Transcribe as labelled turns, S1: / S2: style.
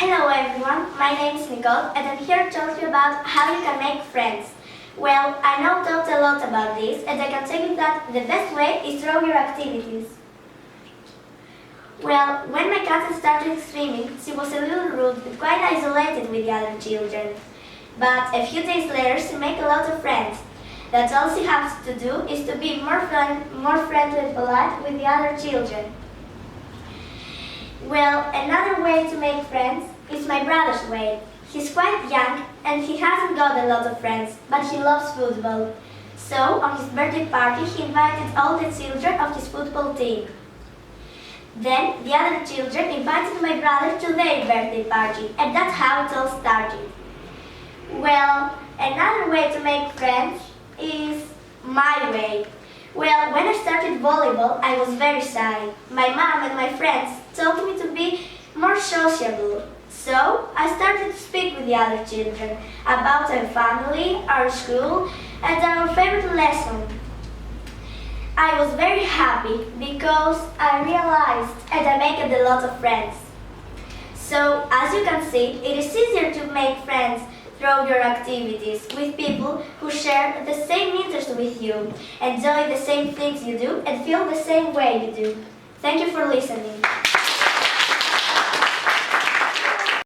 S1: Hello everyone, my name is Nicole and I'm here to talk to you about how you can make friends. Well, I know talked a lot about this and I can tell you that the best way is through your activities. Well, when my cousin started swimming, she was a little rude and quite isolated with the other children. But a few days later she made a lot of friends. That's all she has to do is to be more friendly and polite with the other children. Well, another way to make friends is my brother's way. He's quite young and he hasn't got a lot of friends, but he loves football. So, on his birthday party, he invited all the children of his football team. Then, the other children invited my brother to their birthday party, and that's how it all started. Well, another way to make friends is my way. Well, when I started volleyball, I was very shy. My mom and my friends told me to be more sociable. So, I started to speak with the other children about our family, our school, and our favorite lesson. I was very happy because I realized and I made a lot of friends. So, as you can see, it is easier to make friends through your activities with people who share the same interests with you, enjoy the same things you do, and feel the same way you do. Thank you for listening.